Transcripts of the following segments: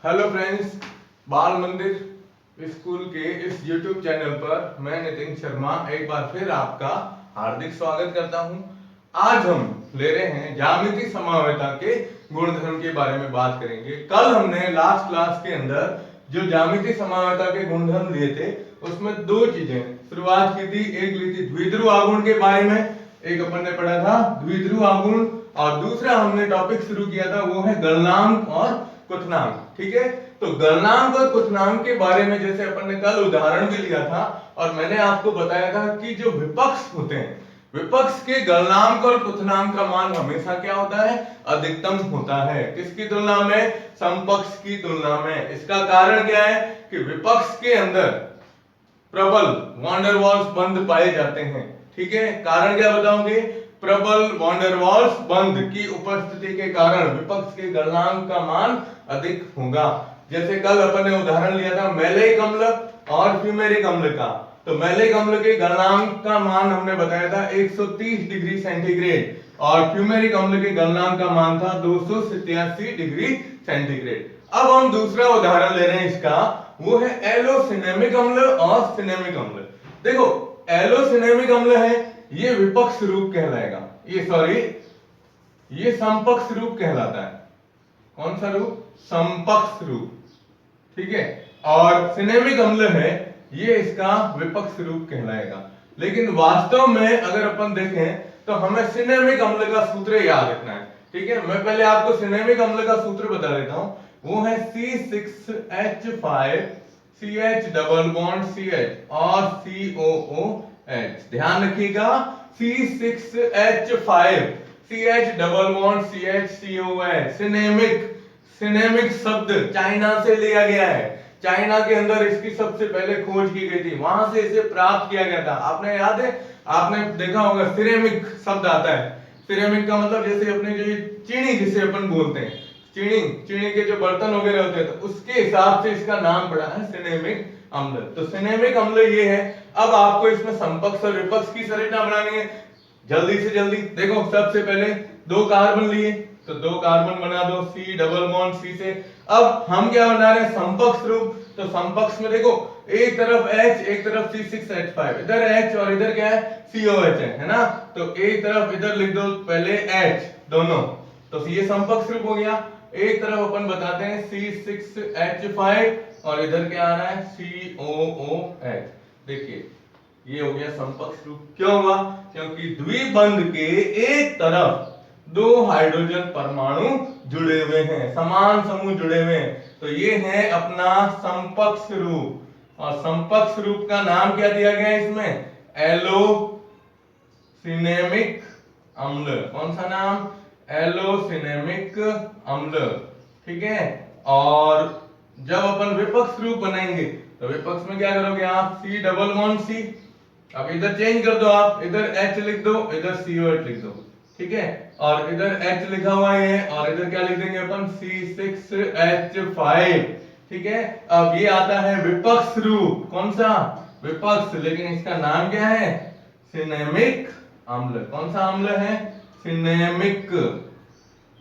Hello friends, बाल मंदिर school के इस YouTube चैनल पर मैं नितिन शर्मा एक बार फिर आपका हार्दिक स्वागत करता हूं। आज हम ले रहे हैं ज्यामितीय समवायता के गुणधर्म के बारे में बात करेंगे। कल हमने लास्ट क्लास के अंदर जो ज्यामितीय समवायता के गुणधर्म लिए थे उसमें दो चीजें शुरुआत की थी। एक ली थी द्विध्रुव आघूर्ण के बारे में, एक अपन ने पढ़ा था द्विध्रुव आघूर्ण, और दूसरा हमने टॉपिक शुरू किया था वो है गलनांक और क्वथनांक। ठीक है, तो गलनांक और क्वथनांक के बारे में जैसे अपन ने कल उदाहरण भी लिया था और मैंने आपको बताया था कि जो विपक्ष होते हैं, विपक्ष के गलनांक और क्वथनांक का मान हमेशा क्या होता है? अधिकतम होता है। किसकी तुलना में? समपक्ष की तुलना में। इसका कारण क्या है कि विपक्ष के अंदर प्रबल वैन डर वाल्स बंध पाए जाते हैं। ठीक है, कारण क्या बताओगे? प्रबल वैन डर वाल्स बंध की उपस्थिति के कारण विपक्ष के गलनांक का मान अधिक होगा। जैसे कल अपन ने उदाहरण लिया था मैलेइक अम्ल और फ्यूमेरिक अम्ल का, तो मैलेइक अम्ल के गलनांक का मान हमने बताया था 130 डिग्री सेंटीग्रेड और फ्यूमेरिक अम्ल के गलनांक का मान था 287 डिग्री सेंटीग्रेड। अब हम दूसरा उदाहरण ले रहे हैं इसका, वो है एलोसिनेमिक अम्ल और सिनेमिक अम्ल। देखो, एलोसिनेमिक अम्ल है ये विपक्ष रूप कहलाएगा, ये समपक्ष रूप कहलाता है। कौन सा रूप? समपक्ष रूप। ठीक है, और सिनेमिक अम्ल है ये इसका विपक्ष रूप कहलाएगा। लेकिन वास्तव में अगर अपन देखें तो हमें सिनेमिक अम्ल का सूत्र याद रखना है। ठीक है, मैं पहले आपको सिनेमिक अम्ल का सूत्र बता देता हूं, वो है C6H5 CH double bond CH और COOH। ध्यान रखिएगा, C6H5 CH double bond CH COOH। Cinnamic शब्द चाइना से लिया गया है। चाइना के अंदर इसकी सबसे पहले खोज की गई थी, वहां से इसे प्राप्त किया गया था। आपने याद है, आपने देखा होगा सिरेमिक शब्द आता है। सिरेमिक का मतलब जैसे अपने जो चीनी जिसे अपन बोलते हैं, चीनी के जो बर्तन वगैरह होते हैं, तो उसके हिसाब से इसका नाम पड़ा है सिनेमिक अम्ल। तो सिनेमिक अम्ल ये है। अब आपको इसमें समपक्ष और विपक्ष की संरचना बनानी है। जल्दी से जल्दी देखो, सबसे पहले दो कार्बन लिए तो दो कार्बन बना दो C डबल बॉन्ड C से। अब हम क्या बना रहे हैं? समपक्ष रूप। तो समपक्ष में देखो, एक तरफ H एक तरफ C6H5, इधर H और इधर क्या है? COH है ना। तो एक तरफ इधर लिख दो पहले H दोनों, तो ये समपक्ष रूप हो गया। एक तरफ अपन बताते हैं C6H5 और इधर क्या आ रहा है? COOH। देखिए, ये हो गया समपक्ष रूप। क्यों हुआ? क्योंकि द्विबंध के एक तरफ दो हाइड्रोजन परमाणु जुड़े हुए हैं, समान समूह जुड़े हुए हैं, तो ये है अपना समपक्ष रूप। और समपक्ष रूप का नाम क्या दिया गया है इसमें? एलोसिनेमिक अम्ल। कौन सा नाम? एलोसिनेमिक अम्ल। ठीक है, और जब अपन विपक्ष रूप बनाएंगे तो विपक्ष में क्या करोगे आप? C double bond C। अब इधर चेंज कर दो, आप इधर H लिख दो, इधर COH लिख दो। ठीक है, और इधर H लिखा हुआ है और इधर क्या लिख देंगे अपन? C6H5। ठीक है, अब ये आता है विपक्ष रूप। कौन सा? विपक्ष। लेकिन इसका नाम क्या है? सिनेमिक अम्ल। कौन सा अम्ल है? सिनेमिक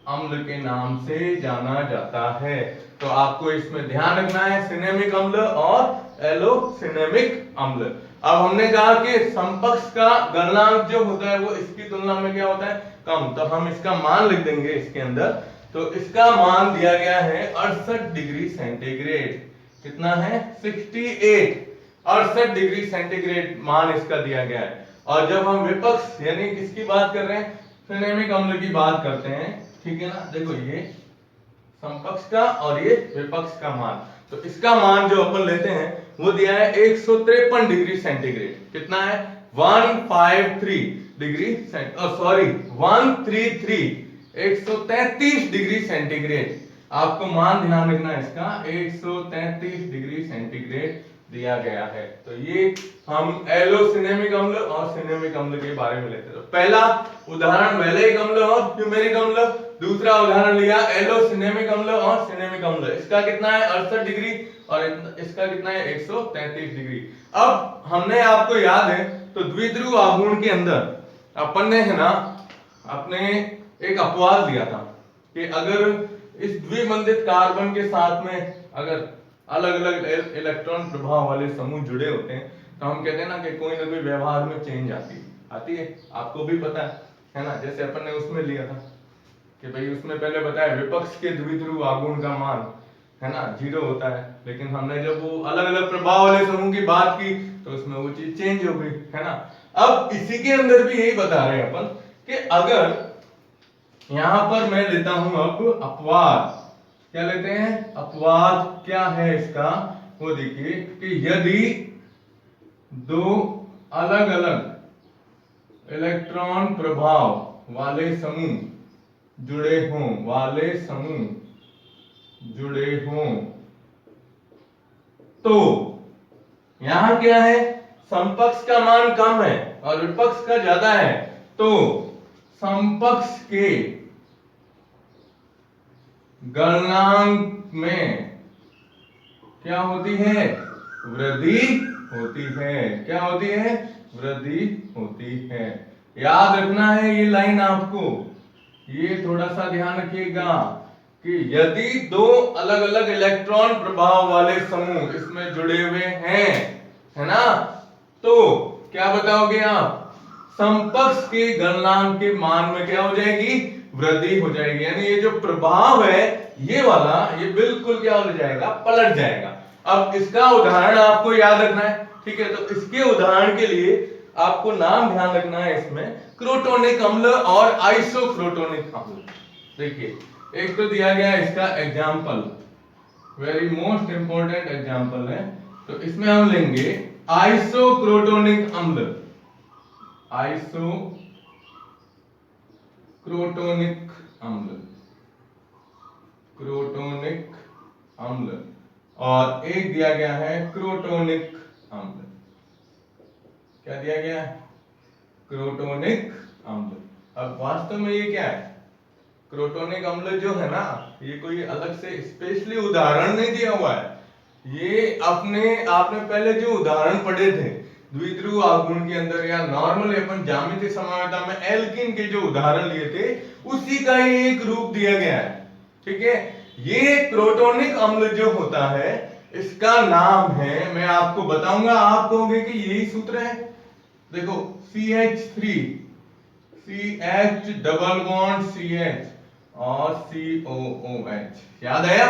अम्ल के नाम से जाना जाता है। तो आपको इसमें ध्यान रखना है सिनेमिक अम्ल और एलोसिनेमिक अम्ल। अब हमने कहा कि समपक्ष का गलनांक जो होता है वो इसकी तुलना में क्या होता है? कम। तो हम इसका मान लिख देंगे इसके अंदर। तो इसका मान दिया गया है 68 डिग्री सेंटीग्रेड। कितना है? 68 डिग्री सेंटीग्रेड मान इसका दिया गया है। और जब हम विपक्ष यानी किसकी बात कर रहे हैं? सिनेमिक अम्ल की बात करते हैं। ठीक है ना, देखो ये समपक्ष का और ये विपक्ष का मान, तो इसका मान जो अपन लेते हैं वो दिया है 153 डिग्री सेंटीग्रेड। कितना है? 133 डिग्री 133 डिग्री सेंटीग्रेड। आपको मान ध्यान रखना है इसका, 133 डिग्री सेंटीग्रेड दिया गया है। तो ये हम एलोसिनेमिक अम्ल और सिनेमिक अम्ल के बारे में लेते हैं। तो पहला उदाहरण मैलेइक अम्ल और फ्यूमेरिक अम्ल, दूसरा उदाहरण लिया एलोसिनेमिक अम्ल और सिनेमिक अम्ल। इसका कितना है? 68 डिग्री और इसका कितना है? 133 डिग्री। अब हमने, आपको याद है, तो द्विध्रुव आघूर्ण के अंदर अपन ने है ना अपने एक अपवाद लिया था कि अगर इस द्विबंधित कार्बन के साथ में अगर अलग अलग इलेक्ट्रॉन प्रभाव वाले समूह जुड़े होते हैं तो हम कहते हैं ना कि कोई ना कोई व्यवहार में चेंज आती है। आपको भी पता है ना, जैसे अपन ने उसमें लिया था कि भाई उसमें पहले बताया विपक्ष के द्विध्रुव आघूर्ण का मान है ना 0 होता है, लेकिन हमने जब वो अलग अलग प्रभाव वाले समूह की बात की तो उसमें वो चीज चेंज हो गई है ना। अब इसी के अंदर भी यही बता रहे हैं अपन कि अगर यहां पर मैं लेता हूं अब अपवाद, क्या लेते हैं अपवाद, क्या है इसका वो देखिए कि यदि दो अलग अलग इलेक्ट्रॉन प्रभाव वाले समूह जुड़े हों तो यहां क्या है, समपक्ष का मान कम है और विपक्ष का ज्यादा है, तो समपक्ष के गलनांक में क्या होती है, वृद्धि होती है। क्या होती है, वृद्धि होती है। याद रखना है ये लाइन आपको, ये थोड़ा सा ध्यान रखिएगा कि यदि दो अलग अलग इलेक्ट्रॉन प्रभाव वाले समूह इसमें जुड़े हुए हैं है ना, तो क्या बताओगे आप, समपक्ष के गलनांक के मान में क्या हो जाएगी, वृद्धि हो जाएगी। यानी ये जो प्रभाव है ये वाला, ये बिल्कुल क्या हो जाएगा, पलट जाएगा। अब इसका उदाहरण आपको याद रखना है, ठीक है। तो इसके उदाहरण के लिए आपको नाम ध्यान रखना है इसमें, क्रोटोनिक अम्ल और आइसोक्रोटोनिक अम्ल। देखिए एक तो दिया गया इसका example, very most important example है, तो इसमें हम लेंगे आइसोक्रोटोनिक अम्ल, आइसोक्रोटोनिक अम्ल, और एक दिया गया है क्रोटोनिक अम्ल। क्या दिया गया है, क्रोटोनिक अम्ल। अब वास्तव में ये क्या है, क्रोटोनिक अम्ल जो है ना, ये कोई अलग से स्पेशली उदाहरण नहीं दिया हुआ है, ये आपने पहले जो उदाहरण पढ़े थे द्विध्रुव आघूर्ण के अंदर या नॉर्मल अपन ज्यामितीय समानता में एल्कीन के जो उदाहरण लिए थे उसी का ही एक रूप दिया गया है, ठीक है। ये क्रोटोनिक अम्ल जो होता है इसका नाम है, मैं आपको बताऊंगा, आप कहोगे कि यही सूत्र है। देखो CH3 CH double bond CH और COOH, याद आया,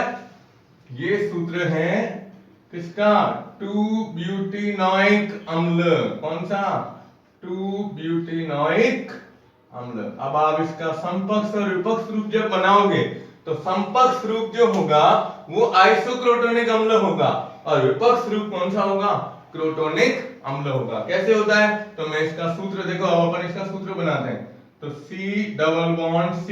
ये सूत्र है किसका, 2-ब्यूटेनोइक अम्ल। कौन सा, 2-ब्यूटेनोइक अम्ल। अब आप इसका समपक्ष और विपक्ष रूप जब बनाओगे तो समपक्ष रूप जो होगा वो आइसोक्रोटोनिक अम्ल होगा और विपक्ष रूप कौन सा होगा, क्रोटोनिक अम्ल होगा। कैसे होता है, तो मैं इसका सूत्र देखो, अब अपन इसका सूत्र बनाते हैं, तो C डबल बॉन्ड C,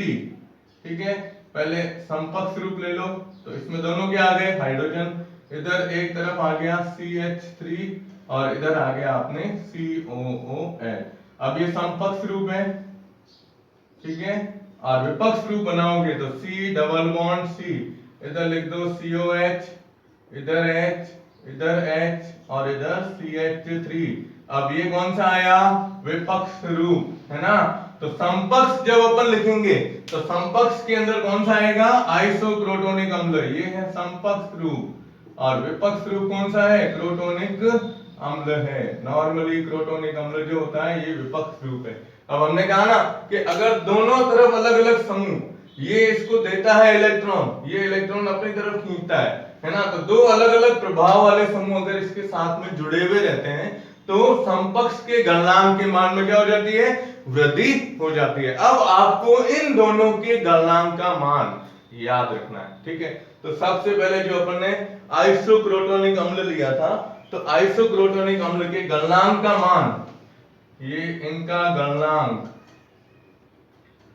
ठीक है। पहले समपक्ष रूप ले लो, तो इसमें दोनों क्या आ गए, हाइड्रोजन, इधर एक तरफ आ गया CH3 और इधर आ गया आपने COOH। अब ये समपक्ष रूप है, ठीक है, और विपक्ष रूप बनाओगे तो C डबल बॉन्ड C, इधर लिख दो COH, इधर H, इधर H और इधर CH3। अब ये कौन सा आया, विपक्ष रूप, है ना। तो समपक्ष जब अपन लिखेंगे तो समपक्ष के अंदर कौन सा आएगा, आइसोक्रोटोनिक अम्ल, ये है समपक्ष रूप, और विपक्ष रूप कौन सा है, क्रोटोनिक अम्ल है। नॉर्मली क्रोटोनिक अम्ल जो होता है ये विपक्ष रूप है। अब हमने कहा ना कि अगर दोनों तरफ अलग अलग समूह, ये इसको देता है इलेक्ट्रॉन, ये इलेक्ट्रॉन अपनी तरफ खींचता है ना, तो दो अलग अलग प्रभाव वाले समूह अगर इसके साथ में जुड़े हुए रहते हैं तो समपक्ष के गलनांक के मान में क्या हो जाती है, वृद्धि हो जाती है। अब आपको इन दोनों के गलनांक का मान याद रखना है, ठीक है। तो सबसे पहले जो अपन ने आइसोक्रोटोनिक अम्ल लिया था, तो आइसोक्रोटोनिक अम्ल के गलनांक का मान, ये इनका गलनांक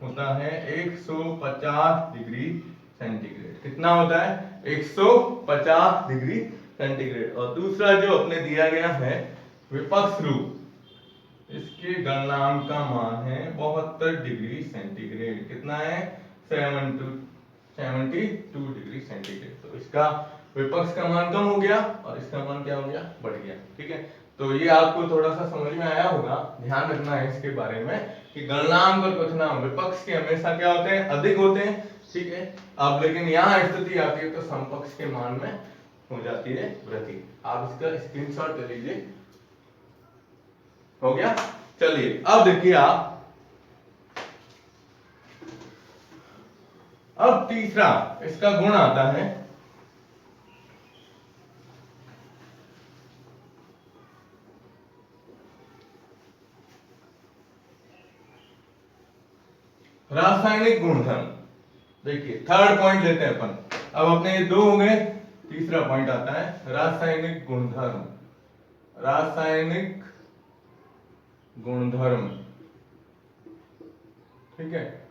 होता है 150 डिग्री सेंटीग्रेड। कितना होता है, 150 डिग्री सेंटीग्रेड। और दूसरा जो अपने दिया गया है विपक्ष रूप, इसके गलनांक का मान है 72 डिग्री सेंटीग्रेड। कितना है, 72 डिग्री सेंटीग्रेड। तो इसका विपक्ष का मान कम हो गया और इसका मान क्या हो गया, बढ़ गया, ठीक है। तो ये आपको थोड़ा सा समझ में आया होगा, ध्यान रखना है इसके बारे में कि गलनांक और क्वथनांक विपक्ष के हमेशा क्या होते हैं, अधिक होते हैं, ठीक है। अब लेकिन यहाँ स्थिति आती है तो समपक्ष के मान में हो जाती है वृद्धि। आप इसका स्क्रीनशॉट ले लीजिए। हो गया। चलिए अब देखिए आप, अब तीसरा इसका गुण आता है रासायनिक गुणधर्म। देखिए थर्ड पॉइंट लेते हैं अपन। अब अपने ये दो हो गए, तीसरा पॉइंट आता है रासायनिक गुणधर्म। रासायनिक गुणधर्म, ठीक है।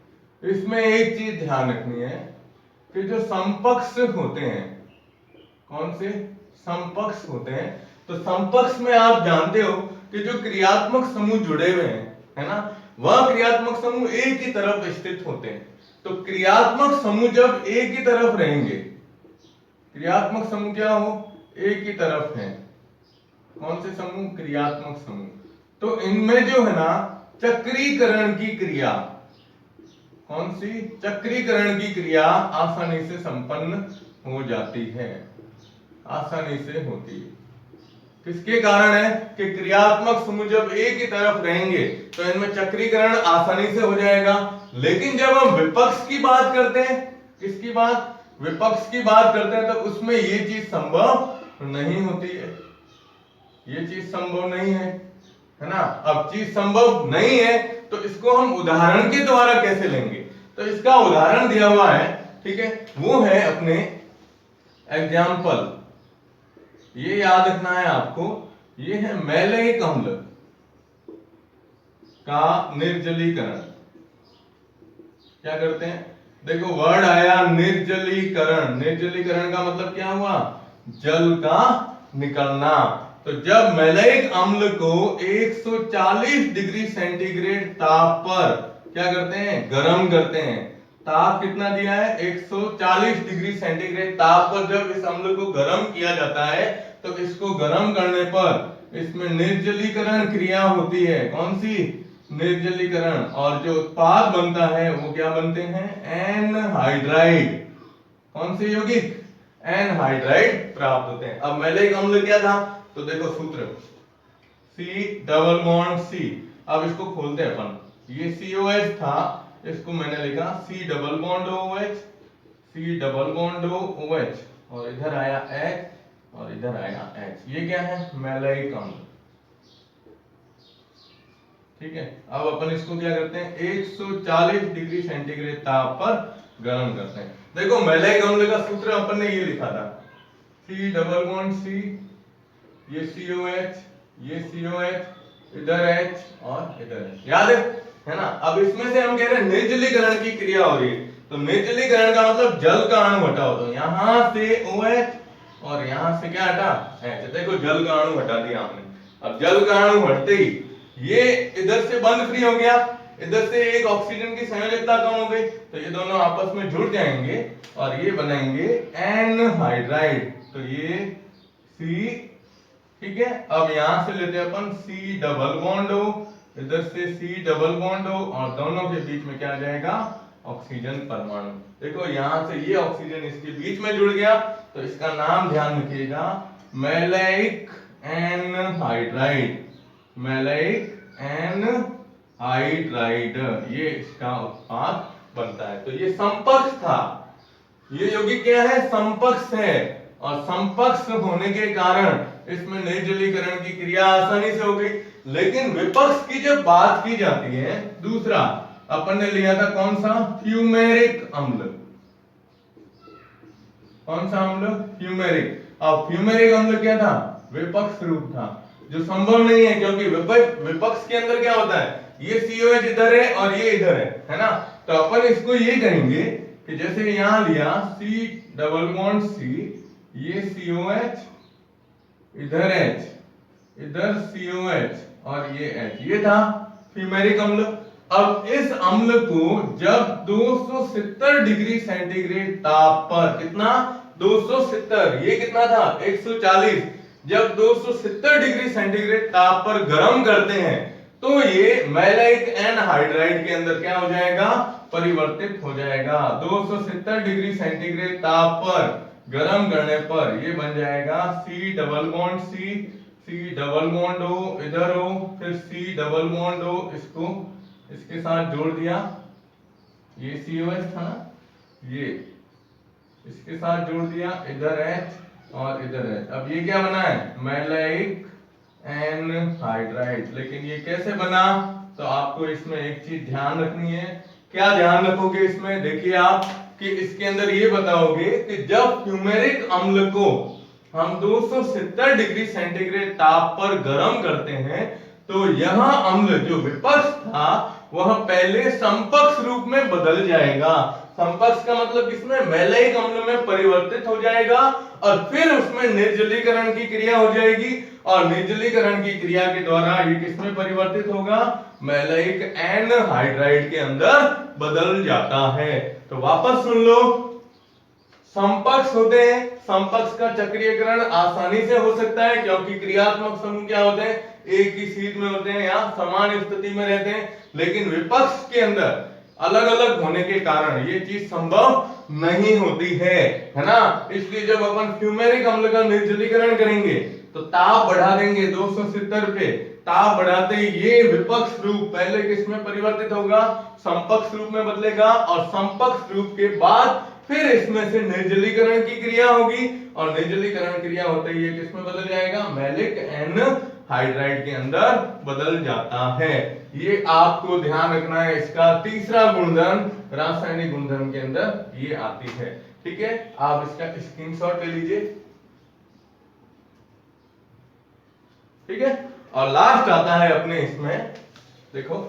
इसमें एक चीज ध्यान रखनी है कि जो समपक्ष होते हैं, कौन से समपक्ष होते हैं, तो समपक्ष में आप जानते हो कि जो क्रियात्मक समूह जुड़े हुए हैं, है ना, वह क्रियात्मक समूह एक ही तरफ स्थित होते हैं। तो क्रियात्मक समूह जब एक ही तरफ रहेंगे, क्रियात्मक समूह क्या हो, एक ही तरफ है। कौन से समूह, क्रियात्मक समूह। तो इनमें जो है ना चक्रीकरण की क्रिया, कौन सी, चक्रीकरण की क्रिया आसानी से संपन्न हो जाती है, आसानी से होती है। किसके कारण है कि क्रियात्मक समूह जब एक ही तरफ रहेंगे तो इनमें चक्रीकरण आसानी से हो जाएगा। लेकिन जब हम विपक्ष की बात करते हैं, किसकी बात, विपक्ष की बात करते हैं, तो उसमें ये चीज संभव नहीं होती है, ये चीज संभव नहीं है ना। अब चीज संभव नहीं है तो इसको हम उदाहरण के द्वारा कैसे लेंगे, तो इसका उदाहरण दिया हुआ है, ठीक है, वो है अपने एग्जाम्पल, ये याद रखना है आपको, ये है मैलेइक अम्ल का निर्जलीकरण। क्या करते हैं, देखो वर्ड आया निर्जलीकरण। निर्जलीकरण का मतलब क्या हुआ, जल का निकलना। तो जब मैलेइक अम्ल को 140 डिग्री सेंटीग्रेड ताप पर क्या करते हैं, गर्म करते हैं। ताप कितना दिया है, 140 डिग्री सेंटीग्रेड ताप पर जब इस अम्ल को गर्म किया जाता है तो इसको गर्म करने पर इसमें निर्जलीकरण क्रिया होती है। कौन सी, निर्जलीकरण। और जो उत्पाद बनता है वो क्या बनते हैं, एनहाइड्राइड। कौन से यौगिक, एनहाइड्राइड प्राप्त होते हैं। अब मैलेइक अम्ल क्या था, तो देखो सूत्र C डबल बॉन्ड C। अब इसको खोलते हैं अपन, ये COH था, इसको मैंने लिखा C double bond OH, C double bond OH, और इधर आया H और इधर आया H। ये क्या है, मैलेइक अम्ल, ठीक है। अब अपन इसको क्या करते हैं, 140 डिग्री सेंटीग्रेड ताप पर गर्म करते हैं। देखो मैलेइक अम्ल का सूत्र अपन ने ये लिखा था, C डबल बॉन्ड C, ये COH, ये COH, इधर H और इधर H, याद है ना। अब इसमें से हम कह रहे हैं निर्जलीकरण की क्रिया हो रही है, तो निर्जलीकरण का मतलब जल का अणु हटाओ। तो यहां से OH और यहां से क्या हटा, H। देखो जल का अणु हटा दिया हमने। अब जल का अणु हटते ही ये इधर से बंद फ्री हो गया, इधर से एक ऑक्सीजन की संयोजकता कम हो गई, तो ये दोनों आपस में जुड़ जाएंगे और ये बनाएंगे एनहाइड्राइड। तो ये C, ठीक है। अब यहां से लेते हैं अपन C डबल बॉन्ड O, इधर से C डबल बॉन्ड O, और दोनों के बीच में क्या आ जाएगा, ऑक्सीजन परमाणु। देखो यहां से ये ऑक्सीजन इसके बीच में जुड़ गया, तो इसका नाम ध्यान रखिएगा, मैलेइक एनहाइड्राइड। मैलेइक एनहाइड्राइड, ये इसका उत्पाद बनता है। तो ये समपक्ष था, ये यौगिक क्या है, समपक्ष है, और समपक्ष होने के कारण इसमें निर्जलीकरण की क्रिया आसानी से हो गई। लेकिन विपक्ष की जब बात की जाती है, दूसरा अपन ने लिया था कौन सा, फ्यूमेरिक अम्ल। कौन सा अम्ल, फ्यूमेरिक। अब फ्यूमेरिक अम्ल क्या था, विपक्ष रूप था, जो संभव नहीं है, क्योंकि विपक्ष के अंदर क्या होता है, ये COH इधर है और ये इधर है ना। तो अपन इसको ये कहेंगे कि जैसे यहां लिया C डबल बॉन्ड C, ये COH, इधर H, इधर COH और ये H, ये था फ्यूमेरिक अम्ल। अब इस अम्ल को जब 270 डिग्री सेंटीग्रेड ताप पर, कितना, 270, ये कितना था 140, जब 270 डिग्री सेंटीग्रेड ताप पर गर्म करते हैं तो ये मैलाइक एनहाइड्राइड के अंदर क्या हो जाएगा, परिवर्तित हो जाएगा। 270 डिग्री सेंटीग्रेड ताप पर गर्म करने पर ये बन जाएगा C double bond C double bond O, इधर O, फिर C डबल बॉन्ड O, इसको इसके साथ जोड़ दिया, ये COH था ना, ये इसके साथ जोड़ दिया, इधर H और इधर H। अब ये क्या बना है, मैलाइक एनहाइड्राइड। लेकिन ये कैसे बना, तो आपको इसमें एक चीज ध्यान रखनी है। क्या ध्यान रखोगे इसमें, देखिए आप कि इसके अंदर ये बताओगे कि जब फ्यूमेरिक अम्ल को हम 270 डिग्री सेंटीग्रेड ताप पर गर्म करते हैं तो यह अम्ल जो विपक्ष था वह पहले समपक्ष रूप में बदल जाएगा। समपक्ष का मतलब किसमें, मैलाइक अम्ल में परिवर्तित हो जाएगा और फिर उसमें निर्जलीकरण की क्रिया हो जाएगी और निर्जलीकरण की क्रिया के द्वारा ये किसमें परिवर्तित होगा, मैलाइक एनहाइड्राइड के अंदर बदल जाता है। तो वापस सुन लो, समपक्ष होते हैं, समपक्ष का चक्रीयकरण आसानी से हो सकता है क्योंकि क्रियात्मक समूह क्या होते हैं, एक ही सीध में होते हैं या समान स्थिति में रहते हैं। लेकिन विपक्ष के अंदर अलग अलग होने के कारण ये चीज संभव नहीं होती है ना। इसलिए जब अपन फ्यूमेरिक अम्ल का निर्जलीकरण करेंगे तो ताप बढ़ा देंगे 270 पे, ताप बढ़ाते ही ये विपक्ष रूप पहले किसमें परिवर्तित होगा, समपक्ष रूप में बदलेगा और समपक्ष रूप के बाद फिर इसमें से निर्जलीकरण की क्रिया होगी और निर्जलीकरण क्रिया होते ही ये किसमें बदल जाएगा, मैलिक एनहाइड्राइड के अंदर बदल जाता है। ये आपको ध्यान रखना है, इसका तीसरा गुणधर्म रासायनिक गुणधर्म के अंदर ये आती है। ठीक है, आप इसका स्क्रीनशॉट ले लीजिए। ठीक है, और लास्ट आता है अपने इसमें, देखो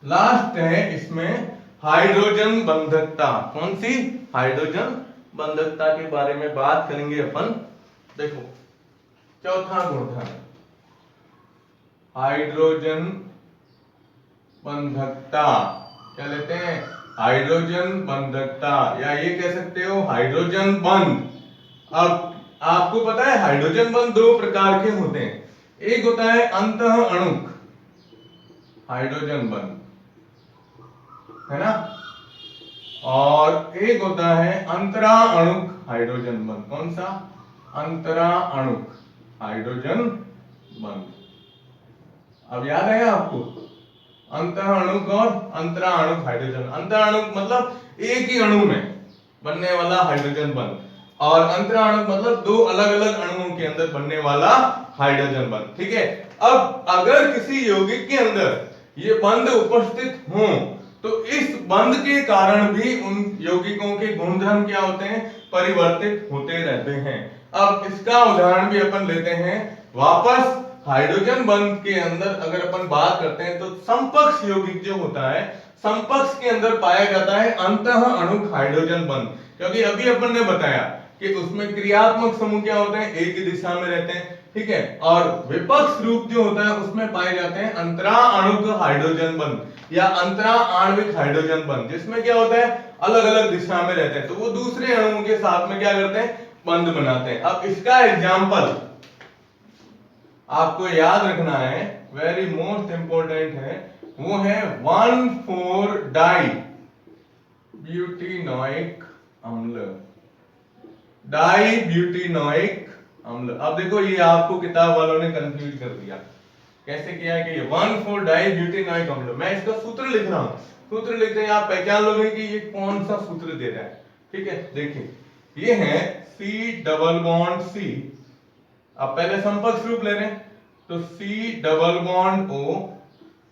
लास्ट है इसमें हाइड्रोजन बंधकता। कौन सी, हाइड्रोजन बंधकता के बारे में बात करेंगे अपन। देखो चौथा गुणधर्म हाइड्रोजन बंधकता, क्या लेते हैं, हाइड्रोजन बंधकता, या ये कह सकते हो हाइड्रोजन बंध। अब आपको पता है हाइड्रोजन बंध दो प्रकार के होते हैं, एक होता है अंतः अणुक हाइड्रोजन बंध, है ना, और एक होता है अंतरा अणुक हाइड्रोजन बंध। कौन सा, अंतरा अणुक हाइड्रोजन बंध। अब याद है आपको, अंतः अणुक और अंतरा अणुक हाइड्रोजन। अंतः अणुक मतलब एक ही अणु में बनने वाला हाइड्रोजन बंध और अंतरा अणुक मतलब दो अलग अलग अणुओं के अंदर बनने वाला हाइड्रोजन बंध। ठीक है, अब अगर किसी यौगिक के अंदर ये बंध उपस्थित हो तो इस बंध के कारण भी उन यौगिकों के गुणधर्म क्या होते हैं, परिवर्तित होते रहते हैं। अब इसका उदाहरण भी अपन लेते हैं। वापस हाइड्रोजन बंध के अंदर अगर अपन बात करते हैं तो समपक्ष यौगिक जो होता है, समपक्ष के अंदर पाया जाता है अंतः अणुक हाइड्रोजन बंध, क्योंकि अभी अपन ने बताया कि उसमें क्रियात्मक समूह क्या होते हैं, एक ही दिशा में रहते हैं। ठीक है, और विपक्ष रूप जो होता है उसमें पाए जाते हैं अंतरा अणुक हाइड्रोजन बंध या अंतरा आणविक हाइड्रोजन बंध, जिसमें क्या होता है अलग अलग दिशा में रहते हैं, तो वो दूसरे अणुओं के साथ में क्या करते हैं, बंध बनाते हैं। अब इसका एग्जाम्पल आपको याद रखना है, वेरी मोस्ट इंपोर्टेंट है, वो है 1,4 डाई ब्यूटेनोइक अम्ल, डाई ब्यूटेनोइक अम्ल। अब देखो ये आपको किताब वालों ने कंफ्यूज कर दिया, कैसे किया कि ये 1,4 डाई ब्यूटेनोइक अम्ल, मैं इसका सूत्र लिख रहा हूं, सूत्र लिखते हैं आप पहचान लोगे कि ये कौन सा सूत्र दे रहा है। ठीक है, देखिए ये है C डबल बॉन्ड C, अब पहले समपक्ष रूप ले रहे हैं तो C double bond O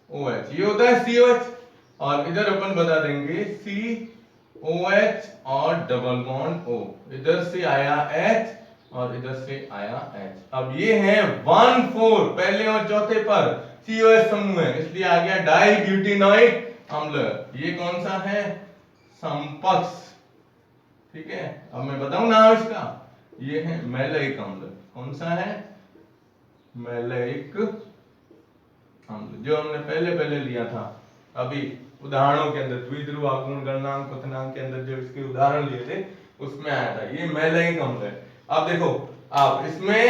OH, ये होता है COH, और इधर अपन बता देंगे COH और डबल बॉन्ड O, इधर से आया H और इधर से आया H। अब ये है 1,4 पहले और चौथे पर COH समूह है, इसलिए आ गया डाई ब्यूटेनोइक अम्ल। ये कौन सा है, समपक्ष। ठीक है, अब मैं बताऊं नाम इसका, ये है मैलाइक अम्ल। कौन सा है, मैलाइक अम्ल, जो हमने पहले लिया था अभी उदाहरणों के अंदर, द्विध्रुव आघूर्ण गणनांक क्वथनांक के अंदर जो इसके उदाहरण लिए थे उसमें आया था, ये मैलाइक अम्ल है। अब देखो, आप इसमें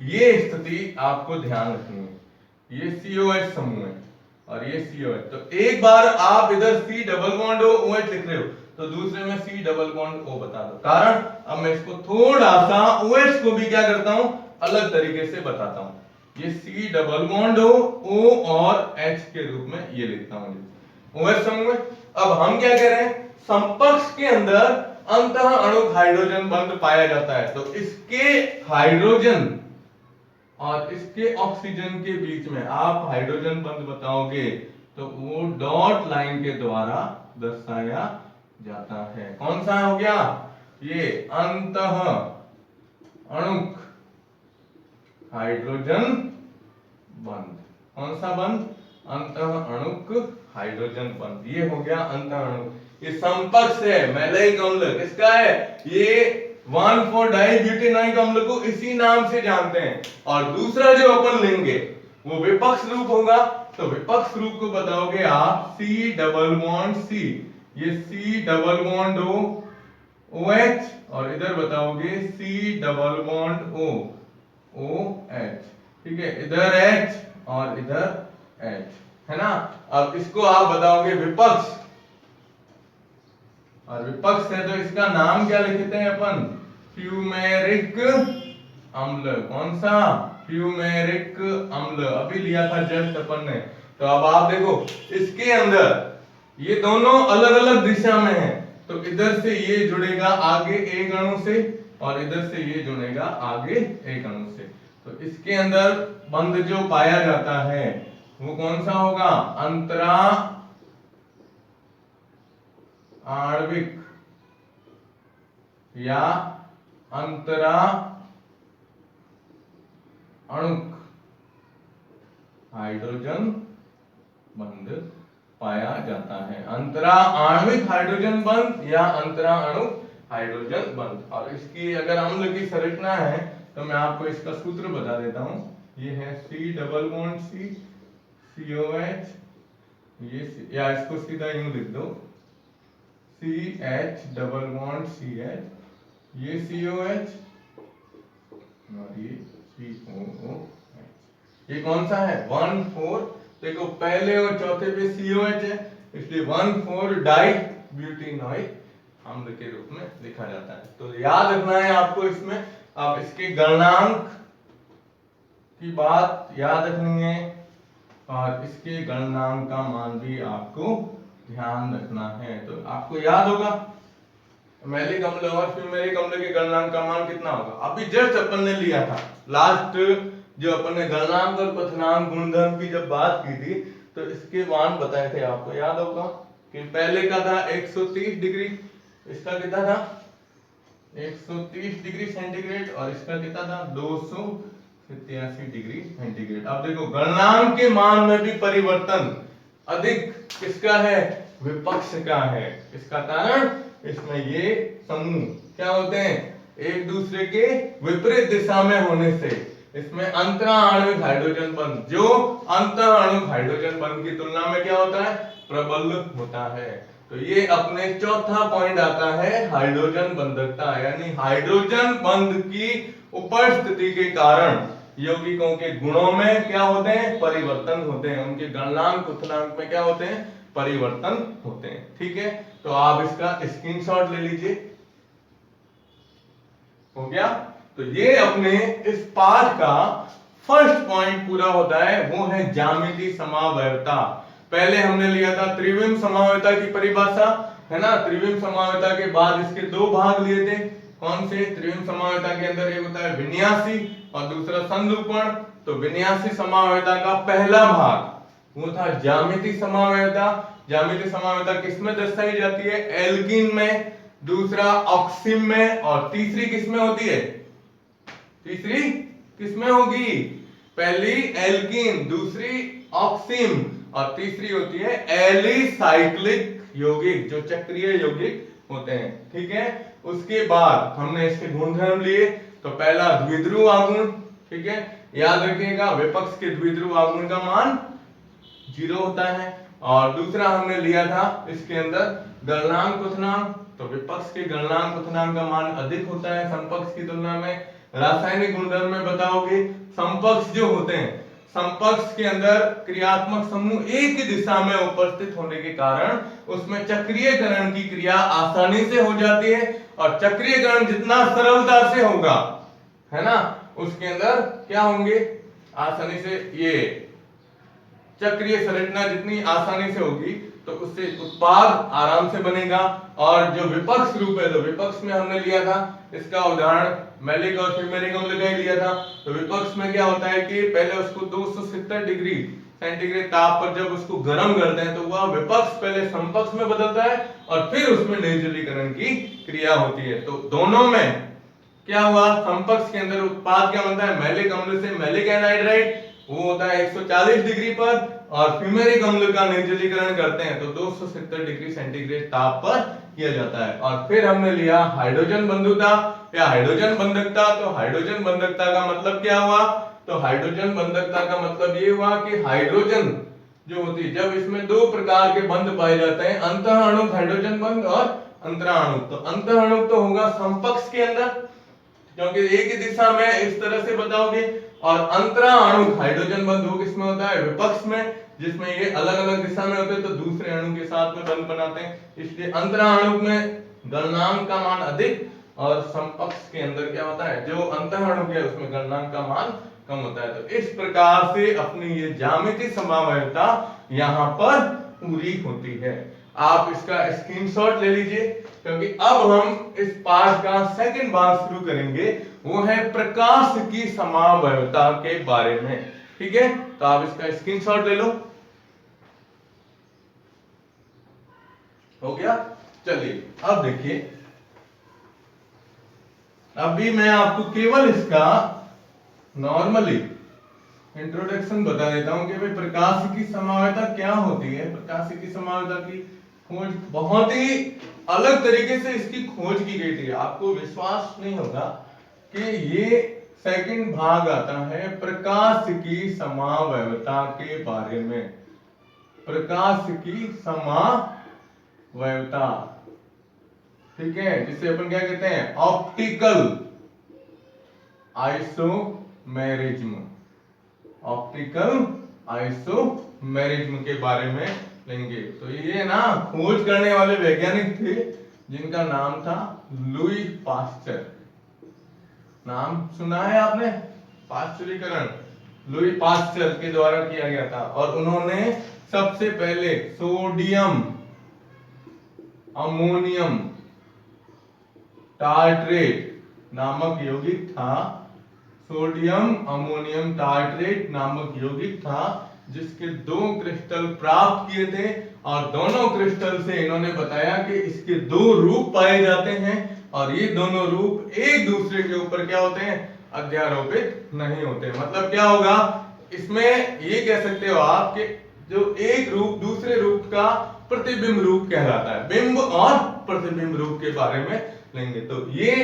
ये स्थिति आपको ध्यान रखनी है, ये COH समूह है और ये COH, तो एक बार आप इधर C डबल बॉन्ड OH लिख रहे हो तो दूसरे में C डबल बॉन्ड O बता दो। कारण अब मैं इसको थोड़ा सा OH को भी क्या करता हूं, अलग तरीके से बताता हूं। ये C डबल बॉन्ड O और H के रूप में ये लिखता हूं OH समूह। अब हम क्या कह रहे हैं, संपर्क के अंदर अंतः अणुक हाइड्रोजन बंध पाया जाता है, तो इसके हाइड्रोजन और इसके ऑक्सीजन के बीच में आप हाइड्रोजन बंध बताओगे तो वो डॉट लाइन के द्वारा दर्शाया जाता है। कौन सा हो गया, ये अंतः अणुक हाइड्रोजन बंध। कौन सा बंध, अंतः अणुक हाइड्रोजन बंध, ये हो गया अंतः अणुक। ये संपर्क से मैलेइक अम्ल किसका है, ये 1,4-डाइब्यूटेनॉइक अम्ल को इसी नाम से जानते हैं। और दूसरा जो अपन लेंगे वो विपक्ष रूप होगा, तो विपक्ष रूप को बताओगे आप C डबल बॉन्ड C, ये C double bond O OH, और इधर बताओगे C double bond O OH, ठीक है, इधर H और इधर H, है ना। अब इसको आप बताओगे विपक्ष, और विपक्ष है तो इसका नाम क्या लिखते हैं अपन, फ्यूमेरिक अम्ल। कौन सा, फ्यूमेरिक अम्ल, अभी लिया था जस्ट अपन ने। तो अब आप देखो इसके अंदर ये दोनों अलग अलग दिशा में हैं, तो इधर से ये जुड़ेगा आगे एक अणु से और इधर से ये जुड़ेगा आगे एक अणु से। तो इसके अंदर बंध जो पाया जाता है वो कौन सा होगा, अंतरा आणविक या अंतरा अणुक हाइड्रोजन बंध पाया जाता है। अंतरा आणविक हाइड्रोजन बंध या अंतरा अणुक हाइड्रोजन बंध। और इसकी अगर अम्ल की संरचना है तो मैं आपको इसका सूत्र बता देता हूं, ये है C double bond C COH, ये या इसको सीधा यूं लिख दो CH डबल बॉन्ड CH, ये COH और ये COOH। ये कौन सा है, 1,4, देखो पहले और चौथे पे COH है इसलिए 1,4-डाइब्यूटेनॉइक अम्ल के रूप में लिखा जाता है। तो याद रखना है आपको इसमें। अब इसके गणनांक की बात याद रखनी है और इसके गणनांक का मान भी आपको ध्यान रखना है। तो आपको याद होगा मैलिक अम्ल और फ्यूमेरिक अम्ल के गणनांक का मान कितना होगा, अभी जस्ट अपन ने लिया था लास्ट जो अपन ने गणनांक और पथनांक गुणधर्म की जब बात की थी तो इसके मान बताए थे, आपको याद होगा कि पहले का था 130 डिग्री, इसका कितना था 130 डिग्री सेंटीग्रेड और इसका कितना था 287 डिग्री सेंटीग्रेड। अब देखो गणनांक के मान में भी परिवर्तन अधिक किसका है, विपक्ष का है। इसका कारण इसमें ये समूह क्या होते हैं, एक दूसरे के विपरीत दिशा में होने से इसमें अंतरा आणविक हाइड्रोजन बंध जो अंतर आणविक हाइड्रोजन बंध की तुलना में क्या होता है, प्रबल होता है। तो ये अपने चौथा पॉइंट आता है हाइड्रोजन बंधकता, यानी हाइड्रोजन बंध की उपस्थिति के कारण यौगिकों के गुणों में क्या होते हैं, परिवर्तन होते हैं, उनके गणनांक उथनांक में क्या होते हैं, परिवर्तन होते हैं। ठीक है, तो आप इसका स्क्रीनशॉट ले लीजिए। हो गया, तो ये अपने इस पाठ का फर्स्ट पॉइंट पूरा होता है, वो है ज्यामितीय समावयवता। पहले हमने लिया था त्रिविम समावयवता की परिभाषा, है ना। त्रिविम समावयवता के बाद इसके दो भाग लिए थे, कौन से, त्रिविम समावयवता के अंदर एक होता है विन्यासी और दूसरा संरूपण। तो विन्यासी समावयवता का पहला भाग वो था ज्यामितीय समावयवता। ज्यामितीय समावयवता किसमें दर्शाई जाती है, एल्कीन में, दूसरा ऑक्सिम में और तीसरी किसमें होती है, तीसरी किसमें होगी, पहली एल्कीन, दूसरी ऑक्सिम और तीसरी होती है एलिसाइक्लिक यौगिक, जो चक्रीय यौगिक होते हैं। ठीक है, उसके बाद हमने इसके गुणधर्म लिए। तो पहला द्विध्रुव आघूर्ण, ठीक है, याद रखिएगा विपक्ष के द्विध्रुव आघूर्ण का मान 0 होता है। और दूसरा हमने लिया था इसके अंदर गलनांक क्वथनांक, तो विपक्ष के गलनांक क्वथनांक का मान अधिक होता है समपक्ष की तुलना में। रासायनिक गुणधर्म में बताओगे, समपक्ष जो होते हैं, समपक्ष के अंदर क्रियात्मक समूह एक ही दिशा में उपस्थित होने के कारण उसमें चक्रीयकरण की क्रिया आसानी से हो जाती है, और चक्रीयकरण जितना सरलता से होगा, है ना, उसके अंदर क्या होंगे, आसानी से ये चक्रीय संरचना जितनी आसानी से होगी तो उससे उत्पाद आराम से बनेगा। और जो विपक्ष रूप है, तो विपक्ष में हमने लिया था इसका उदाहरण मैलिक और फ्यूमेरिक अम्ल का ही लिया था। तो विपक्ष में क्या होता है कि पहले उसको 270 डिग्री सेंटीग्रेड ताप पर जब उसको गर्म करते हैं तो वह विपक्ष पहले समपक्ष में बदलता है और फिर उसमें निर्जलीकरण की क्रिया होती है। तो दोनों में क्या हुआ, समपक्ष के अंदर उत्पाद क्या बनता है, मैलिक अम्ल से मैलिक एनहाइड्राइड, वो होता है 140 डिग्री पर, और फ्यूमेरिक अम्ल का निर्जलीकरण करते हैं तो 270 डिग्री सेंटीग्रेड ताप पर किया जाता है। और फिर हमने लिया हाइड्रोजन बंधुता या हाइड्रोजन बंधकता। तो हाइड्रोजन बंधकता का मतलब क्या हुआ, तो हाइड्रोजन बंधकता का मतलब ये हुआ कि हाइड्रोजन जो होती है, जब इसमें दो प्रकार के बंध पाए जाते हैं, अंतःअणुक हाइड्रोजन बंध और अंतराणुक। तो अंतःअणुक तो होगा समपक्ष के अंदर, क्योंकि एक ही दिशा में इस तरह से बताओगे, और अंतराणुक हाइड्रोजन बंध वो किसमें होता है, विपक्ष में, जिसमें ये अलग अलग दिशा में होते हैं तो दूसरे अणु के साथ में बंध बनाते हैं। इसलिए अंतराणुक में गलनांक का मान अधिक, और समपक्ष के अंदर क्या होता है, जो अंतःअणुक है उसमें गलनांक का मान कम होता है। तो इस प्रकार से अपनी ये ज्यामितीय समवायता यहाँ पर पूरी होती है। आप इसका स्क्रीनशॉट ले लीजिए, क्योंकि अब हम इस पाठ का सेकंड भाग शुरू करेंगे, वो है प्रकाश की समवायता के बारे में। ठीक है, तो आप इसका स्क्रीनशॉट ले लो। हो गया, चलिए अब देखिए, अभी मैं आपको केवल इसका नॉर्मली इंट्रोडक्शन बता देता हूं कि भाई प्रकाश की समवायता क्या होती है। प्रकाश की समवायता की खोज बहुत ही अलग तरीके से इसकी खोज की गई थी। आपको विश्वास नहीं होगा कि ये सेकंड भाग आता है प्रकाश की समवायता के बारे में। प्रकाश की समवायता, ठीक है, जिसे अपन क्या कहते हैं, ऑप्टिकल आइसोमेरिज्म। ऑप्टिकल आइसोमेरिज्म के बारे में लेंगे। तो ये ना खोज करने वाले वैज्ञानिक थे जिनका नाम था लुई पास्चर। नाम सुना है आपने, पाश्चरीकरण लुई पास्चर के द्वारा किया गया था। और उन्होंने सबसे पहले सोडियम अमोनियम टार्ट्रेट नामक यौगिक था, सोडियम अमोनियम टार्ट्रेट नामक यौगिक था, जिसके 2 क्रिस्टल प्राप्त किए थे। और दोनों क्रिस्टल से इन्होंने बताया कि इसके 2 रूप पाए जाते हैं, और ये दोनों रूप एक दूसरे के ऊपर क्या होते हैं, अध्यारोपित नहीं होते। मतलब क्या होगा, इसमें ये कह सकते हो आप कि जो एक रूप दूसरे रूप का प्रतिबिंब रूप कहलाता है। बिंब और प्रतिबिंब रूप के बारे में लेंगे। तो ये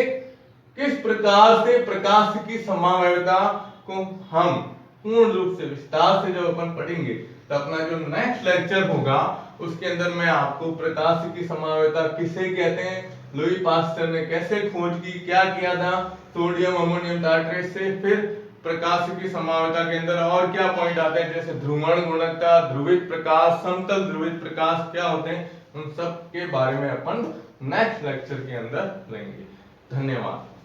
किस प्रकार से प्रकाश की समवायता को हम पूर्ण रूप से विस्तार से जब अपन पढ़ेंगे, तो अपना जो नेक्स्ट लेक्चर होगा उसके अंदर मैं आपको प्रकाश की समवायता किसे कहते हैं, लुई पास्चर ने कैसे खोज की, क्या किया था सोडियम अमोनियम टार्ट्रेट से, फिर प्रकाश की समवायता के अंदर और क्या पॉइंट आते हैं, जैसे ध्रुवण गुणकता, ध्रुवित प्रकाश, समतल ध्रुवित प्रकाश क्या होते हैं, उन सब के बारे में अपन नेक्स्ट लेक्चर के अंदर लेंगे। धन्यवाद।